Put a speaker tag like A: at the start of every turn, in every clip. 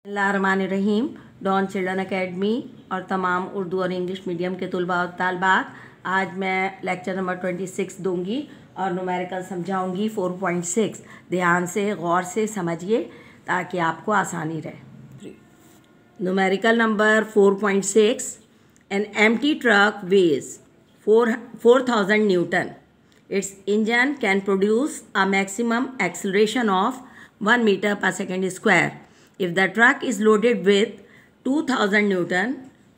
A: बिस्मिल्लाहिर्रहमानिर्रहीम। Don children academy और तमाम उर्दू और इंग्लिश मीडियम के तलबा और तालबात, आज मैं लेक्चर नंबर 26 दूंगी और न्यूमेरिकल समझाऊंगी 4.6। ध्यान से गौर से समझिए ताकि आपको आसानी रहे। Numerical number 4.6। An empty truck weighs 4000 newton. Its engine can produce a maximum acceleration of 1 meter per second square. If the truck is loaded with 2000 Newton,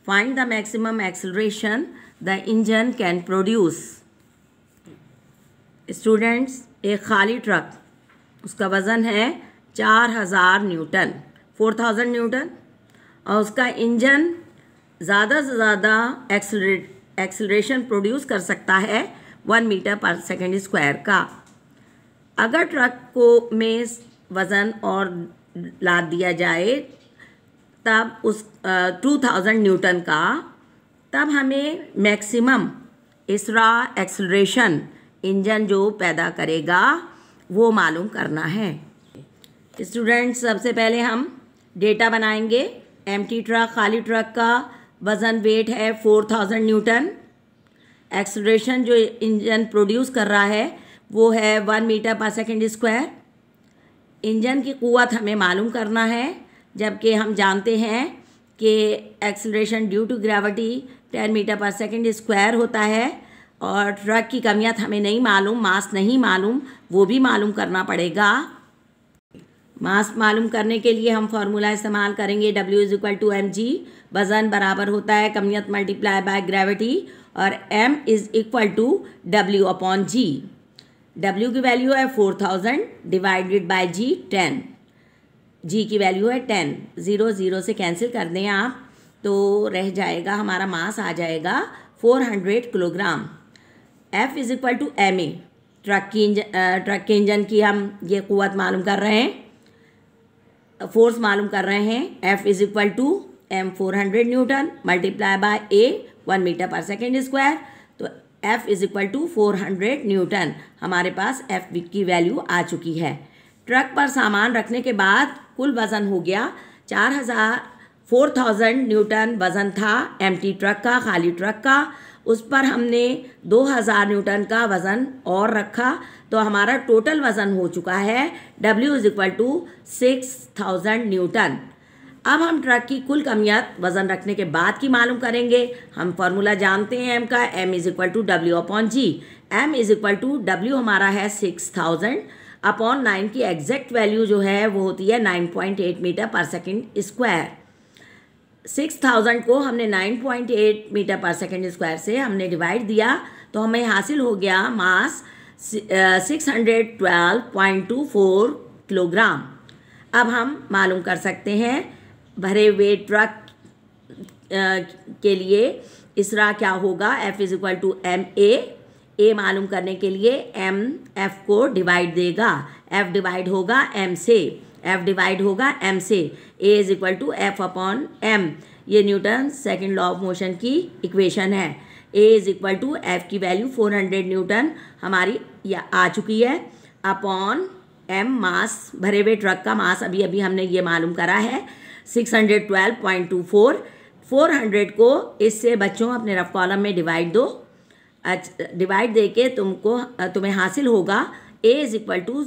A: find the maximum acceleration the engine can produce. Students, एक खाली truck, उसका वज़न है 4000 Newton, 4000 Newton, और उसका engine ज़्यादा से ज़्यादा एक्सेलरेशन प्रोड्यूस कर सकता है 1 मीटर पर सेकेंड स्क्वायर का। अगर ट्रक को में वज़न और लाद दिया जाए तब उस 2000 न्यूटन का, तब हमें मैक्सिमम इसरा एक्सेलरेशन इंजन जो पैदा करेगा वो मालूम करना है। स्टूडेंट्स, सबसे पहले हम डेटा बनाएंगे। एम्प्टी ट्रक, खाली ट्रक का वज़न वेट है 4000 न्यूटन। एक्सेलरेशन जो इंजन प्रोड्यूस कर रहा है वो है 1 metre per second square. Engine की क़ुव्वत हमें मालूम करना है, जबकि हम जानते हैं कि acceleration due to gravity 10 metre per second square होता है, और ट्रक की कमियत हमें नहीं मालूम, मास नहीं मालूम, वो भी मालूम करना पड़ेगा। मास मालूम करने के लिए हम फार्मूला इस्तेमाल करेंगे W = mg। वज़न बराबर होता है कमियत मल्टीप्लाई बाय ग्रेविटी, और m = W/g। W की वैल्यू है 4000 डिवाइडेड बाय g 10। g की वैल्यू है 10। 0 0 से कैंसिल कर दें आप तो रह जाएगा, हमारा मास आ जाएगा 400 किलोग्राम। F = ma। ट्रक के इंजन की हम ये क़ुव्वत मालूम कर रहे हैं, फोर्स मालूम कर रहे हैं। F = m 400 newton multiply by a 1 metre per second square, तो F = 400 न्यूटन। हमारे पास F की वैल्यू आ चुकी है। ट्रक पर सामान रखने के बाद कुल वज़न हो गया 4000 न्यूटन वज़न था एम्प्टी ट्रक का, खाली ट्रक का। उस पर हमने 2000 न्यूटन का वज़न और रखा, तो हमारा टोटल वज़न हो चुका है W = 6000 न्यूटन। अब हम ट्रक की कुल कमियत वज़न रखने के बाद की मालूम करेंगे। हम फार्मूला जानते हैं m का, m = W/g। m = W हमारा है 6000/9 की एग्जैक्ट वैल्यू जो है वो होती है 9.8 मीटर पर सेकेंड स्क्वायर। 6000 को हमने 9.8 मीटर पर सेकेंड स्क्वायर से हमने डिवाइड दिया, तो हमें हासिल हो गया मास 612.24 किलोग्राम। अब हम मालूम कर सकते हैं भरे हुए ट्रक के लिए इसरा क्या होगा। F = ma। a मालूम करने के लिए m f को डिवाइड देगा, f डिवाइड होगा m से, f डिवाइड होगा m से। a = F/m। ये Newton second law of motion की इक्वेशन है। a = F की वैल्यू 400 न्यूटन हमारी आ चुकी है, अपॉन m मास, भरे हुए ट्रक का मास अभी अभी हमने ये मालूम करा है 612.24। 400 को इससे बच्चों अपने रफ कॉलम में डिवाइड दो। डिवाइड दे के तुम्हें हासिल होगा A =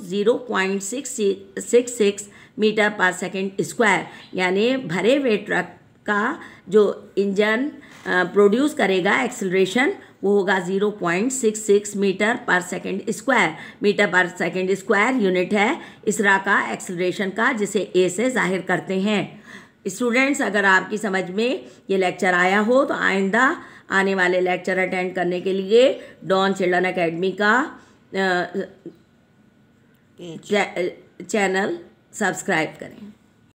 A: 0.666 metre per second square, यानी भरे हुए ट्रक का जो इंजन प्रोड्यूस करेगा एक्सेलरेशन वो होगा 0.66 metre per second square. Metre per second square unit है इसरा का एक्सेलरेशन का, जिसे A से जाहिर करते हैं। स्टूडेंट्स, अगर आपकी समझ में ये लेक्चर आया हो तो आइंदा आने वाले लेक्चर अटेंड करने के लिए डॉन चिल्ड्रन एकेडमी का चैनल सब्सक्राइब करें।